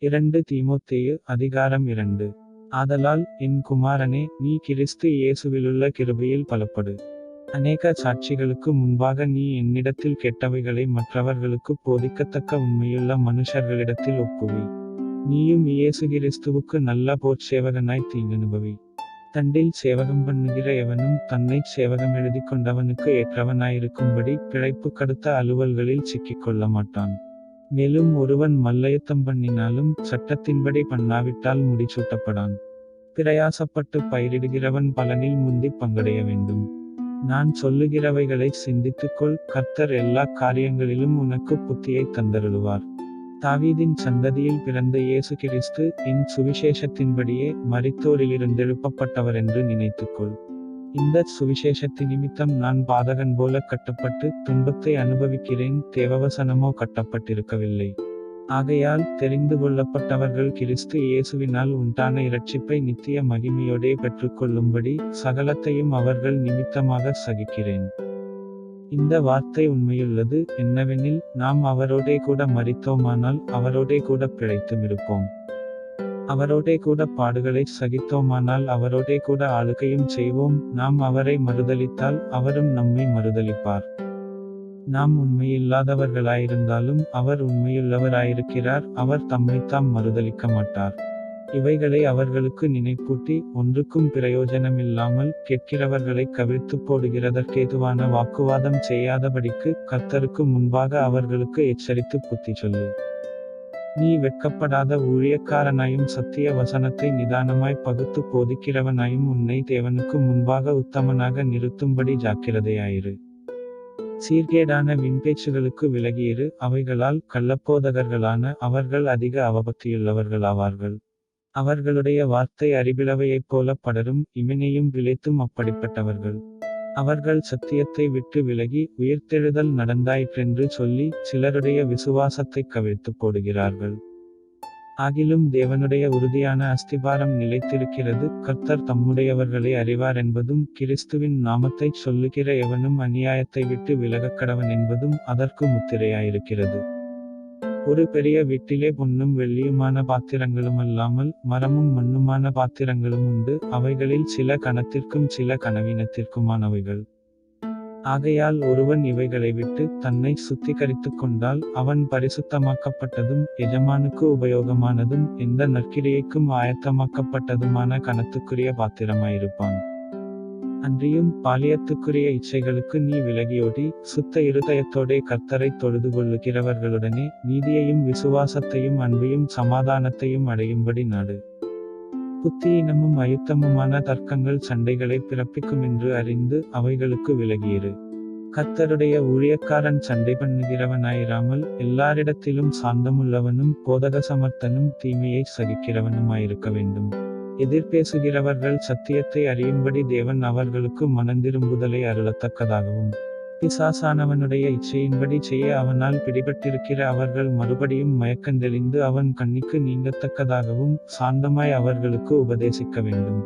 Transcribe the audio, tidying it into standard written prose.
2 தீமோத்தேயு அதிகாரம் 2. ஆதலால் என் குமாரனே, நீ கிறிஸ்து இயேசுவிலுள்ள கிருபையில் பலப்படு. அநேக சாட்சிகளுக்கு முன்பாக நீ என்னிடத்தில் கெட்டவைகளை மற்றவர்களுக்கு போதிக்கத்தக்க உண்மையுள்ள மனுஷர்களிடத்தில் ஒப்புவி. நீயும் இயேசு கிறிஸ்துவுக்கு நல்ல போர்ச்சேவகனாய் தீங்கனுபவி. தண்டில் சேவகம் பண்ணுகிற எவனும் தன்னைச் சேவகம் எழுதி கொண்டவனுக்கு ஏற்றவனாயிருக்கும்படி பிழைப்பு கடுத்த அலுவல்களில் சிக்கிக்கொள்ள மாட்டான். மேலும் ஒருவன் மல்யுத்தம் பண்ணினாலும் சட்டத்தின்படி பண்ணாவிட்டால் முடிசூட்டப்படான். பிரயாசப்பட்டு பயிரிடுகிறவன் பலனில் முந்தி பங்கடைய வேண்டும். நான் சொல்லுகிறவைகளை சிந்தித்துக்கொள். கர்த்தர் எல்லா காரியங்களிலும் உனக்கு புத்தியை தந்தருளுவார். தாவீதின் சந்ததியில் பிறந்த இயேசு கிறிஸ்து என் சுவிசேஷத்தின்படியே மரித்தோரிலிருந்தெழுப்பப்பட்டவரென்று நினைத்துக்கொள். இந்த சுவிசேஷத்தி நிமித்தம் நான் பாதகன் போல கட்டப்பட்டு துன்பத்தை அனுபவிக்கிறேன், தேவவசனமோ கட்டப்பட்டிருக்கவில்லை. ஆகையால் தெரிந்து கொள்ளப்பட்டவர்கள் கிறிஸ்து இயேசுவினால் உண்டான இரட்சிப்பை நித்திய மகிமையோடே பெற்றுக்கொள்ளும்படி சகலத்தையும் அவர்கள் நிமித்தமாக சகிக்கிறேன். இந்த வார்த்தை உண்மையுள்ளது என்னவெனில், நாம் அவரோடே கூட மரித்தோமானால் அவரோடே கூட பிழைத்துமிருப்போம். அவரோடே கூட பாடுகளை சகித்தோமானால் அவரோடே கூட ஆளுகையும் செய்வோம். நாம் அவரை மறுதலித்தால் அவரும் நம்மை மறுதலிப்பார். நாம் உண்மையில்லாதவர்களாயிருந்தாலும் அவர் உண்மையுள்ளவராயிருக்கிறார். அவர் தம்மைத்தாம் மறுதலிக்க மாட்டார். இவைகளை அவர்களுக்கு நினைப்பூட்டி, ஒன்றுக்கும் பிரயோஜனமில்லாமல் கேட்கிறவர்களை கவிழ்த்து போடுகிறதற்கேதுவான வாக்குவாதம் செய்யாதபடிக்கு கர்த்தருக்கு முன்பாக அவர்களுக்கு எச்சரித்து புத்தி சொல்லு. நீ வெட்கப்படாத ஊழியக்காரனாயும் சத்திய வசனத்தை நிதானமாய் பகுத்து போதிக்கிறவனாயும் உன்னை தேவனுக்கு முன்பாக உத்தமனாக நிறுத்தும்படி ஜாக்கிரதையாயிரு. சீர்கேடான விண்பேச்சுகளுக்கு விலகியிரு. அவைகளால் கள்ளப்போதகர்களான அவர்கள் அதிக அவபக்தியுள்ளவர்களாவார்கள். அவர்களுடைய வார்த்தை அறிபிளவையைப் போல படரும், இமைனையும் விளைத்தும் அப்படிப்பட்டவர்கள். அவர்கள் சத்தியத்தை விட்டு விலகி உயிர்த்தெழுதல் நடந்தாயிற்றென்று சொல்லி சிலருடைய விசுவாசத்தை கவிழ்த்து போடுகிறார்கள். ஆகிலும் தேவனுடைய உறுதியான அஸ்திபாரம் நிலைத்திருக்கிறது. கர்த்தர் தம்முடையவர்களை அறிவார் என்பதும் கிறிஸ்துவின் நாமத்தைச் சொல்லுகிற எவனும் அநியாயத்தை விட்டு விலகக்கடவன் என்பதும் அதற்கு முத்திரையாயிருக்கிறது. ஒரு பெரிய வீட்டிலே பொன்னும் வெள்ளியுமான பாத்திரங்களுமல்லாமல் மரமும் மண்ணுமான பாத்திரங்களும் உண்டு. அவைகளில் சில கனத்திற்கும் சில கனவீனத்திற்குமானவைகள். ஆகையால் ஒருவன் இவைகளை விட்டு தன்னை சுத்திகரித்துக் கொண்டால் அவன் பரிசுத்தமாக்கப்பட்டதும் எஜமானுக்கு உபயோகமானதும் எந்த நற்கிரியைக்கும் ஆயத்தமாக்கப்பட்டதுமான கனத்துக்குரிய பாத்திரமாயிருப்பான். அன்றியும் பாலியத்துக்குரிய இச்சைகளுக்கு நீ விலகியோடி சுத்த இருதயத்தோடே கர்த்தரை தொழுது கொள்ளுகிறவர்களுடனே நீதியையும் விசுவாசத்தையும் அன்பையும் சமாதானத்தையும் அடையும்படி நாடு. புத்தியீனமும் அயுத்தமுமான தர்க்கங்கள் சண்டைகளை பிறப்பிக்குமென்று அறிந்து அவைகளுக்கு விலகியிரு. கர்த்தருடைய ஊழியக்காரன் சண்டை பண்ணுகிறவனாயிராமல் எல்லாரிடத்திலும் சாந்தமுள்ளவனும் போதக சமர்த்தனும் தீமையை சகிக்கிறவனுமாயிருக்க வேண்டும். எதிர்பேசுகிறவர்கள் சத்தியத்தை அறியும்படி தேவன் அவர்களுக்கு மனந்திரும்புதலை அருளத்தக்கதாகவும் பிசாசானவனுடைய இச்சையின்படி செய்ய அவனால் பிடிபட்டிருக்கிற அவர்கள் மறுபடியும் மயக்கந்தெளிந்து அவன் கண்ணிக்கு நீங்கத்தக்கதாகவும் சாந்தமாய் அவர்களுக்கு உபதேசிக்க வேண்டும்.